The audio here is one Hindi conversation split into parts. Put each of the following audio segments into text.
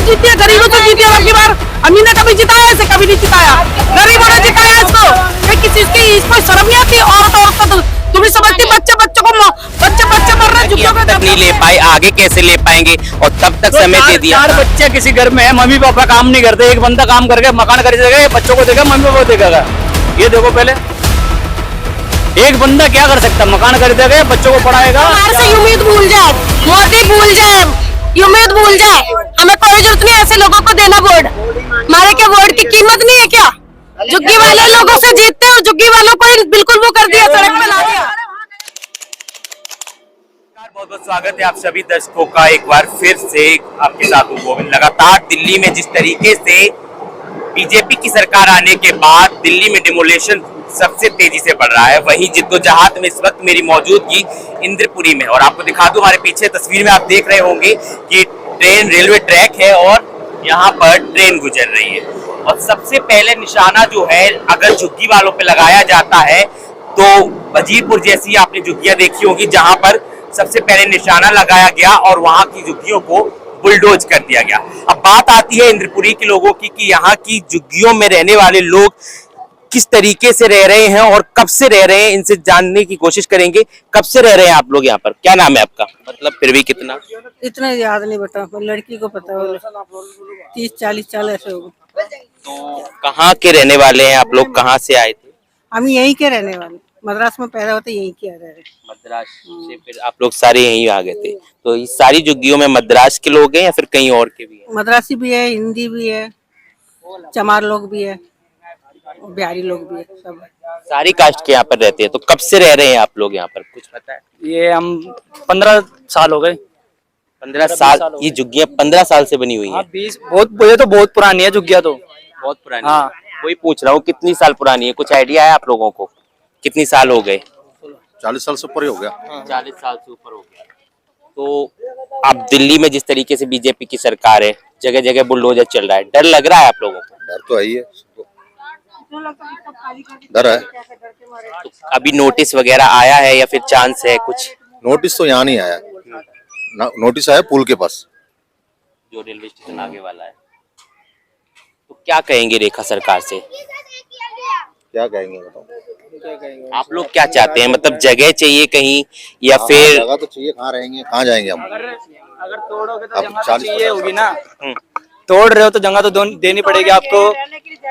कब जीती है, गरीबों से जीती है की बार। अमीर ने कभी जिताया, ऐसे कभी नहीं जिताया, गरीबों ने जिताया इसको। किसी की इसको शर्म नहीं आती। औरत तो तुम समझती, बच्चे मर रहे हैं, तक नहीं ले पाए, आगे कैसे ले पाएंगे? और तब तक समय दे दिया। 4 बच्चे किसी घर में है, मम्मी पापा काम नहीं करते, एक बंदा काम करके मकान खरीदेगा, बच्चों को देगा, मम्मी पापा को देगा। ये देखो पहले एक बंदा क्या कर सकता, मकान खरीदेगा, बच्चों को पढ़ाएगा। हमारे से उम्मीद भूल जाए, मोदी भूल जाए, उम्मीद भूल जाए। हमें कोई जरूरत नहीं ऐसे लोगों को देना वोट। हमारे क्या वोट की कीमत नहीं है क्या? झुग्गी वाले लोगों से जीतते हो, झुग्गी वालों को बिल्कुल वो कर दिया, सड़क पे ला दिया। बहुत बहुत स्वागत है आप सभी दर्शकों का एक बार फिर से आपके साथ हूं गोविंद। लगातार दिल्ली में जिस तरीके से बीजेपी की सरकार आने के बाद दिल्ली में डिमोलेशन सबसे तेजी से बढ़ रहा है, वहीं जिद्दोजहद में इस वक्त मेरी मौजूदगी इंद्रपुरी में। और आपको दिखा दूं, हमारे पीछे तस्वीर में आप देख रहे होंगे कि रेलवे ट्रैक है और यहाँ पर ट्रेन गुजर रही है। और सबसे पहले निशाना जो है अगर झुग्गी वालों पे लगाया जाता है तो वजीरपुर जैसी आपने झुग्गियां देखी होगी जहां पर सबसे पहले निशाना लगाया गया और वहां की झुग्गियों को बुलडोज कर दिया गया। अब बात आती है इंद्रपुरी के लोगों की कि यहाँ की झुग्गियों में रहने वाले लोग किस तरीके से रह रहे हैं और कब से रह रहे हैं, इनसे जानने की कोशिश करेंगे। कब से रह रहे हैं आप लोग यहाँ पर? क्या नाम है आपका? मतलब फिर भी कितना? इतना याद नहीं बता, लड़की को पता होगा, 30-40 साल ऐसे होगा। तो कहाँ के रहने वाले हैं आप लोग? कहाँ से आए थे? हम यहीं के रहने वाले, मद्रास में पैदा होते यहीं के रह रहे। मद्रास से फिर आप लोग सारे यहीं आ गए थे? तो इस सारी झुग्गियों में मद्रास के लोग हैं या फिर कहीं और के भी हैं? मद्रासी भी है, हिंदी भी है, चमार लोग भी है, बिहारी लोग भी है, सब सारी कास्ट के यहाँ पर रहते हैं। तो कब से रह रहे हैं आप लोग यहाँ पर, कुछ पता है? ये हम 15 साल हो गए। 15 साल? ये झुग्गियाँ 15 साल से बनी हुई है? 20 ये तो बहुत पुरानी है झुग्गियाँ तो। बहुत पुरानी? हाँ, वही पूछ रहा हूँ कितनी साल पुरानी है, कुछ आइडिया है आप लोगों को? कितनी साल हो गए? 40 साल से ऊपर ही हो गया। 40 साल से ऊपर हो गया। तो अब दिल्ली में जिस तरीके से बीजेपी की सरकार है, जगह जगह बुलडोजर चल रहा है, डर लग रहा है आप लोगों को? डर तो है ही है, डर है। तो अभी नोटिस वगैरह आया है या फिर चांस है कुछ? नोटिस तो यहाँ नहीं आया, नोटिस आया पुल के पास, जो रेलवे स्टेशन आगे वाला है। तो क्या कहेंगे रेखा सरकार से? क्या कहेंगे बताओ? आप लोग क्या चाहते हैं? मतलब जगह चाहिए कहीं या फिर? जगह तो चाहिए, कहाँ रहेंगे, कहाँ जाएंगे हम? अगर तोड़ोगे तो अब जगह तो 40 चाहिए होगी ना। तोड़ रहे हो तो जगह तो देनी पड़ेगी आपको।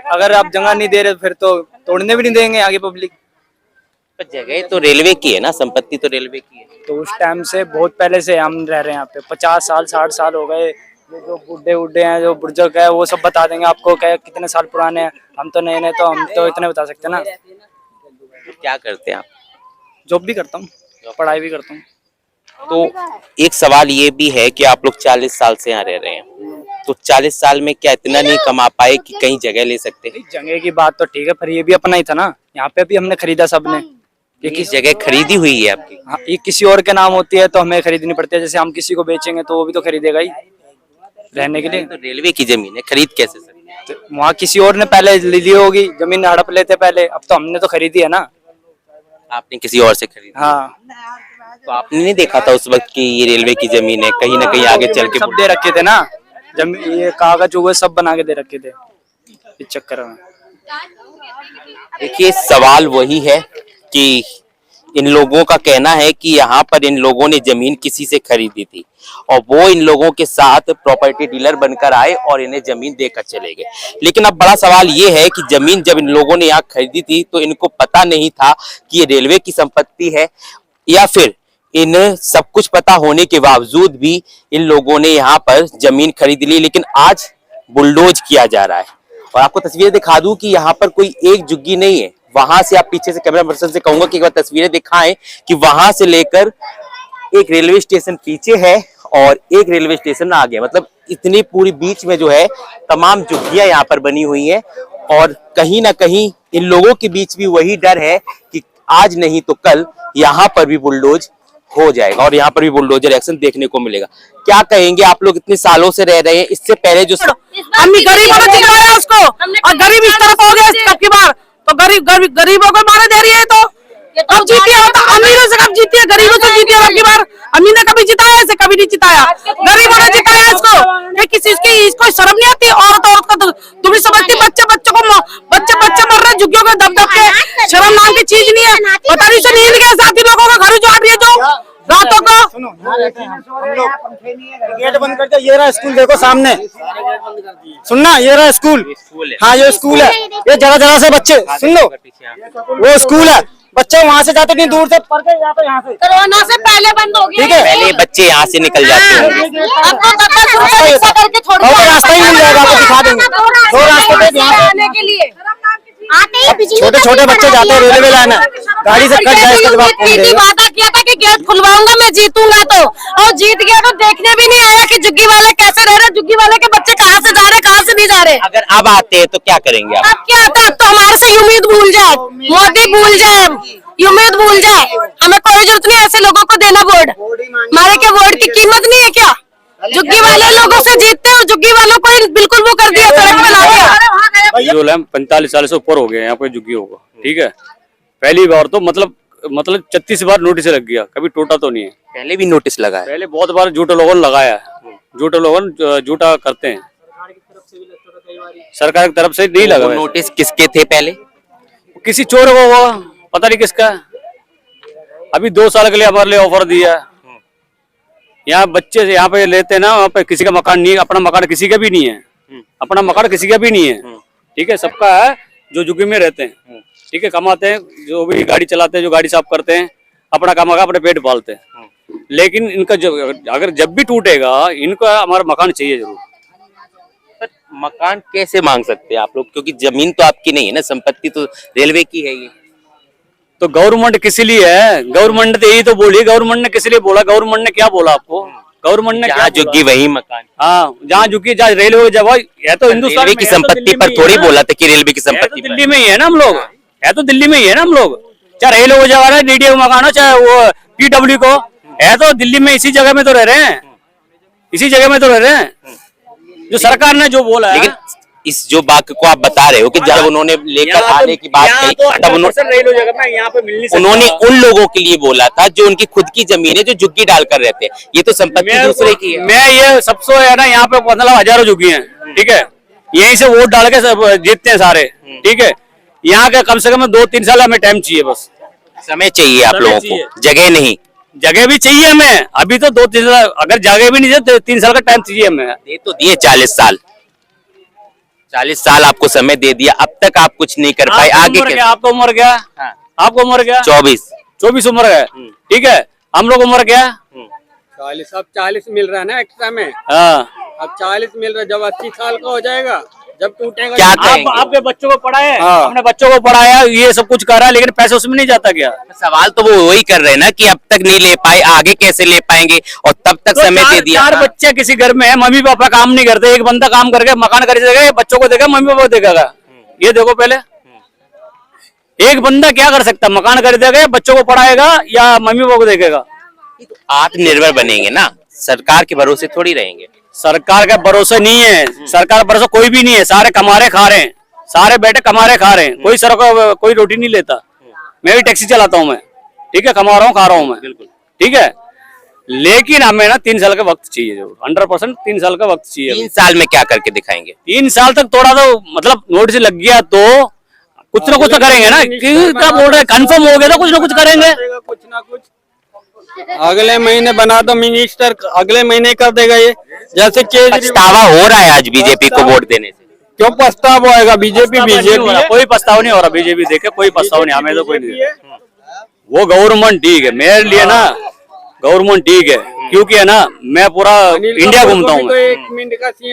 अगर आप जगह नहीं दे रहे फिर तो तोड़ने भी नहीं देंगे आगे पब्लिक। पर जगह तो रेलवे की है ना, संपत्ति तो रेलवे की है। तो उस टाइम से बहुत पहले से हम रह रहे हैं यहाँ पे, 50 साल 60 साल हो गए। जो बूढ़े हैं, जो बुजुर्ग है, वो सब बता देंगे आपको क्या कितने साल पुराने हैं। हम तो नए नए, तो हम तो इतने बता सकते हैं ना। तो क्या करते हैं आप? जॉब भी करता हूँ, पढ़ाई भी करता हूँ। तो एक सवाल ये भी है कि आप लोग 40 साल से यहाँ रह रहे हैं, तो 40 साल में क्या इतना नहीं कमा पाए कि कहीं जगह ले सकते हैं? जगह की बात तो ठीक है, पर ये भी अपना ही था ना। यहाँ पे भी हमने खरीदा सबने। ये किस जगह खरीदी हुई है आपकी? हाँ, ये किसी और के नाम होती है तो हमें खरीदनी पड़ती है। जैसे हम किसी को बेचेंगे तो वो भी तो खरीदेगा ही रहने के लिए। तो रेलवे की जमीन है, खरीद कैसे सकते हैं? तो वहाँ किसी और ने पहले ले ली होगी, जमीन हड़प लेते पहले। अब तो हमने तो खरीदी है ना। आपने किसी और से खरीदी? हाँ, तो आपने नहीं देखा था उस वक्त कि ये रेलवे की जमीन है, कहीं ना कहीं आगे चल के सब दे रखे थे ना, जमीन ये कागज हुए सब बना के दे रखे थे इस चक्कर में। देखिए सवाल वही है कि इन लोगों का कहना है कि यहाँ पर इन लोगों ने जमीन किसी से खरीदी थी और वो इन लोगों के साथ प्रॉपर्टी डीलर बनकर आए और इन्हें जमीन देकर चले गए। लेकिन अब बड़ा सवाल ये है कि जमीन जब इन लोगों ने यहाँ खरीदी थी तो इनको पता नहीं था कि ये रेलवे की संपत्ति है, या फिर इन सब कुछ पता होने के बावजूद भी इन लोगों ने यहाँ पर जमीन खरीद ली, लेकिन आज बुलडोज किया जा रहा है। और आपको तस्वीरें दिखा दूं कि यहाँ पर कोई एक झुग्गी नहीं है। वहां से आप पीछे से कैमरा पर्सन से कहूंगा कि एक बार तस्वीरें दिखाएं कि वहां से लेकर एक रेलवे स्टेशन पीछे है और एक रेलवे स्टेशन आगे, मतलब इतनी पूरी बीच में जो है तमाम झुग्गियां यहाँ पर बनी हुई हैं। और कहीं ना कहीं इन लोगों के बीच भी वही डर है कि आज नहीं तो कल यहाँ पर भी बुलडोज हो जाएगा और यहाँ पर भी बुलडोजर एक्शन देखने को मिलेगा। क्या कहेंगे आप लोग? इतने सालों से रह रहे हैं, इससे पहले जो अम्मी गरीबों को जिताया उसको, और गरीब इस तरफ हो गया की बार, तो गरीबों को मारे दे रही है। तो कब जीती है? तो अमीरों से कब जीती है, गरीबों से जीती है की बार। अमीर ने कभी जिताया, ऐसे कभी नहीं जिताया, गरीबों ने जिताया इसको। ये किसी की इसको शर्म नहीं आती? औरत को तो तुम ही समझती, बच्चे मर रहे झुग्गियों के दब दब के। शर्म नाम की चीज नहीं है। पता नहीं से नींद के साथ ही लोगों का घर उजाड़ रही है जो रातों को। गेट बंद कर दिया। ये रहा स्कूल, देखो सामने, सुनना, ये रहा स्कूल। हाँ ये स्कूल है। ये जगह जगह से बच्चे, सुन लो, वो स्कूल है। बच्चे वहाँ से जाते, नहीं दूर से पढ़ के जाते यहाँ से। कोरोना से पहले बंद हो गया। ठीक है, पहले बच्चे यहाँ से निकल जाते हैं। अब तो 10 रुपए रिक्शा करके छोड़ और कोई रास्ता ही मिल जाएगा, आपको दिखा देंगे। दो रास्ते पे यहाँ से आने के लिए छोटे छोटे बच्चे जाते हैं, रेलवे लाइन है, गाड़ी से कट जाए इसका जवाब कौन देगा? वादा किया था कि गेट खुलवाऊंगा मैं जीतूंगा तो, और जीत गया तो देखने भी नहीं आया कि झुग्गी वाले कैसे रह रहे, झुग्गी वाले के बच्चे कहाँ से जा रहे, कहाँ से नहीं जा रहे। अगर अब आते हैं तो क्या करेंगे आप? अब क्या आता, अब तो हमारे से उम्मीद भूल जाए, मोदी भूल जाए, उम्मीद भूल जाए। हमें कोई जरूरत नहीं ऐसे लोगों को देना वोट। हमारे क्या वोट की कीमत नहीं है क्या? झुग्गी वाले लोगों से जीतते हो, झुग्गी वालों को बिल्कुल वो कर दिया, सड़क पे ला दिया। जो 45 साल से ऊपर हो गए यहाँ पे झुग्गियों को, ठीक है। पहली बार तो मतलब 36 बार नोटिस लग गया, कभी टूटा तो नहीं है। पहले भी नोटिस लगा है? पहले बहुत बार झूठे लोगों ने लगाया है, झूठे लोगों झूठा करते हैं। सरकार की तरफ से नहीं लगा। वो नोटिस किसके थे पहले? किसी चोर को हुआ, पता नहीं किसका। अभी 2 साल के लिए हमारे लिए ऑफर दिया। यहाँ बच्चे यहाँ पे लेते हैं ना, वहाँ पे किसी का मकान नहीं, अपना मकान किसी का भी नहीं है, अपना मकान किसी का भी नहीं है, ठीक है। सबका है जो झुग्गी में रहते हैं, ठीक है, कमाते हैं, जो भी गाड़ी चलाते हैं, जो गाड़ी साफ करते हैं, अपना कमा का अपने पेट पालते हैं। लेकिन इनका अगर जब भी टूटेगा, इनका हमारा मकान चाहिए जरूर। मकान कैसे मांग सकते हैं आप लोग, क्योंकि जमीन तो आपकी नहीं है ना, संपत्ति तो रेलवे की है। ये तो गवर्नमेंट किस लिए है? गवर्नमेंट ने यही तो बोली, गवर्नमेंट ने किस लिए बोला? गवर्नमेंट ने क्या बोला आपको? गवर्नमेंट ने क्या झुग्गी वही मकान। हाँ, जहाँ झुग्गी, जहाँ रेलवे जब है तो हिंदुस्तान रेलवे की संपत्ति पर थोड़ी बोला था कि रेलवे की संपत्ति दिल्ली में ही है ना हम लोग, है तो दिल्ली में ही है ना हम लोग। चाहे रेलवे हो जगह है, डीडीए मकान हो, चाहे वो पीडब्ल्यू को, है तो दिल्ली में, इसी जगह में तो रह रहे हैं, इसी जगह में तो रह रहे हैं। जो सरकार ने जो बोला है, लेकिन इस जो बात को आप बता रहे हो कि जब उन्होंने लेकर आने की बात कही, तब उन्होंने उन लोगों के लिए बोला था जो उनकी खुद की जमीन है, जो झुग्गी डालकर रहते हैं। ये तो संपत्ति दूसरे की है। मैं ये सबसे है ना, यहाँ पे 15 हजारों झुग्गी हैं, ठीक है, यहीं से वोट डाल के सब जीतते हैं सारे, ठीक है। यहाँ के कम से कम 2-3 साल हमें टाइम चाहिए, बस समय चाहिए आप लोगों को, जगह नहीं। जगह भी चाहिए हमें, अभी तो 2-3 साल, अगर जगह भी नहीं तो 3 साल का टाइम चाहिए हमें। दे तो दिए 40 साल, 40 साल आपको समय दे दिया, अब तक आप कुछ नहीं कर पाए। आगे क्या? आपको उम्र क्या? हाँ। आपको उम्र क्या? 24 उम्र है, ठीक है। हम लोग उम्र क्या? 40। अब 40 मिल रहा है ना एक्स्ट्रा में। हाँ, अब 40 मिल रहा है, जब 80 साल का हो जाएगा, जब टूटेगा। क्या आपके बच्चों को पढ़ाया, अपने बच्चों को पढ़ाया, ये सब कुछ कर रहा है, लेकिन पैसे उसमें नहीं जाता क्या? सवाल तो वो वही कर रहे हैं ना कि अब तक नहीं ले पाए, आगे कैसे ले पाएंगे, और तब तक तो समय दे दिया। 4 बच्चे किसी घर में है, मम्मी पापा काम नहीं करते, एक बंदा काम करके मकान खरीदेगा, बच्चों को देगा, मम्मी पापा को देगा। ये देखो पहले, एक बंदा क्या कर सकता? मकान खरीदेगा, बच्चों को पढ़ाएगा, या मम्मी पापा को देखेगा? आत्मनिर्भर बनेंगे ना, सरकार के भरोसे थोड़ी रहेंगे। सरकार का भरोसा नहीं है, सरकार का भरोसा कोई भी नहीं है। सारे कमा रहे खा रहे हैं, सारे बेटे कमा रहे खा रहे हैं, कोई सरकार कोई रोटी नहीं लेता। मैं भी टैक्सी चलाता हूँ, मैं, ठीक है, कमा रहा हूँ, खा रहा हूँ मैं, बिल्कुल ठीक है। लेकिन हमें ना 3 साल का वक्त चाहिए जरूर, 100% 3 साल का वक्त चाहिए। 3 साल में क्या करके दिखाएंगे? 3 साल तक थोड़ा तो मतलब नोटिस लग गया तो कुछ ना कुछ तो करेंगे ना। क्या बोल रहे, कंफर्म हो गया तो कुछ ना कुछ करेंगे। कुछ ना कुछ अगले महीने बना दो, मिनिस्टर अगले महीने कर देगा। ये जैसे पछतावा हो रहा है आज बीजेपी को वोट देने से? क्यों पछतावा होएगा? बीजेपी कोई पछतावा नहीं हो रहा, बीजेपी देखे कोई पछतावा नहीं, हमें तो कोई नहीं। वो गवर्नमेंट ठीक है, मेरे लिए ना गवर्नमेंट ठीक है, क्योंकि है ना मैं पूरा इंडिया घूमता हूँ,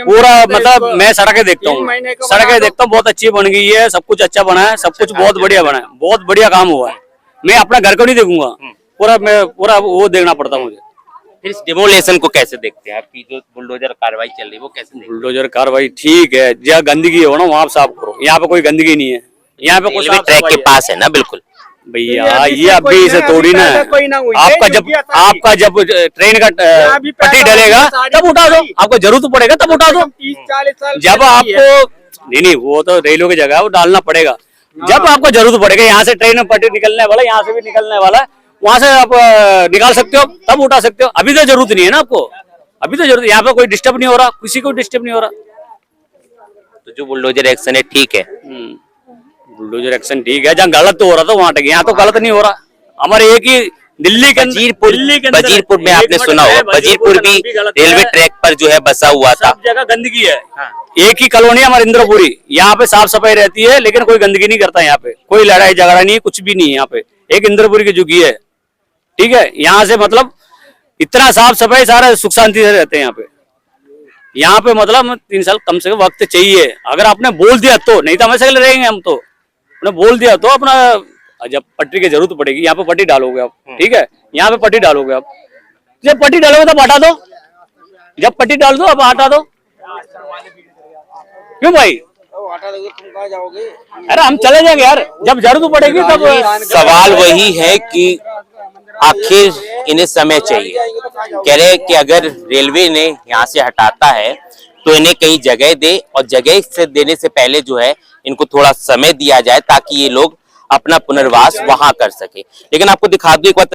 पूरा मतलब मैं सड़कें देखता हूँ, बहुत अच्छी बन गई है, सब कुछ अच्छा बना है, सब कुछ बहुत बढ़िया बना है, बहुत बढ़िया काम हुआ है। मैं अपना घर को नहीं देखूंगा, पूरा वो देखना पड़ता मुझे। फिर इस डिमोलेशन को कैसे देखते हैं? आपकी जो बुलडोजर कार्रवाई चल रही है वो कैसे देखते हैं? बुलडोजर कार्रवाई ठीक है, जहाँ गंदगी हो ना वहाँ साफ करो, यहाँ पे कोई गंदगी नहीं है, यहाँ पे रेलवे ट्रैक के पास है ना, बिल्कुल भैया, ये अभी इसे तोड़ी ना है। आपका जब ट्रेन का पट्टी डलेगा तब उठा दो, आपको जरूरत पड़ेगा तब उठा दो। 30-40 साल जब आपको नहीं, वो तो रेलवे की जगह है, वो डालना पड़ेगा। जब आपको जरूरत पड़ेगा, यहाँ से ट्रेन में पट्टी निकलने वाला, यहाँ से भी निकलने वाला, वहां से आप निकाल सकते हो, तब उठा सकते हो। अभी तो जरूरत नहीं है ना आपको, अभी तो जरूरत, यहाँ पे कोई डिस्टर्ब नहीं हो रहा, किसी को डिस्टर्ब नहीं हो रहा। तो जो बुलडोजर एक्शन है ठीक है। बुलडोजर एक्शन ठीक है, जहाँ गलत तो हो रहा था वहां तक, यहाँ तो गलत नहीं हो रहा। हमारे एक ही दिल्ली के वजीरपुर में आपने सुना होगा, वजीरपुर भी रेलवे ट्रैक पर जो है बसा हुआ था। सब जगह गंदगी है। एक ही कॉलोनी हमारे इंद्रपुरी, यहाँ पे साफ सफाई रहती है लेकिन कोई गंदगी नहीं करता। यहाँ पे कोई लड़ाई झगड़ा नहीं है, कुछ भी नहीं है। यहाँ पे एक इंद्रपुरी की झुग्गी है, ठीक है। यहाँ से मतलब इतना साफ सफाई, सारा सुख शांति से रहते हैं यहाँ पे। यहाँ पे मतलब 3 साल कम से कम वक्त चाहिए। अगर आपने बोल दिया तो, नहीं तो हमेशा के लिए रहेंगे हम तो। आपने बोल दिया तो अपना, जब पटरी की जरूरत पड़ेगी यहाँ पे पट्टी डालोगे आप, ठीक है। यहाँ पे पट्टी डालोगे आप, जब पट्टी डालोगे तब हटा दो, जब पट्टी डाल दो अब हटा दो। क्यों भाई? अरे हम चले जाएंगे यार, जब जरूरत पड़ेगी तब। सवाल वही है कि आखिर इन्हें समय चाहिए। कह रहे हैं कि अगर रेलवे ने यहाँ से हटाता है तो इन्हें कहीं जगह दे, और जगह से देने से पहले जो है इनको थोड़ा समय दिया जाए ताकि ये लोग अपना पुनर्वास वहां कर सके। लेकिन आपको दिखा दूं एक बार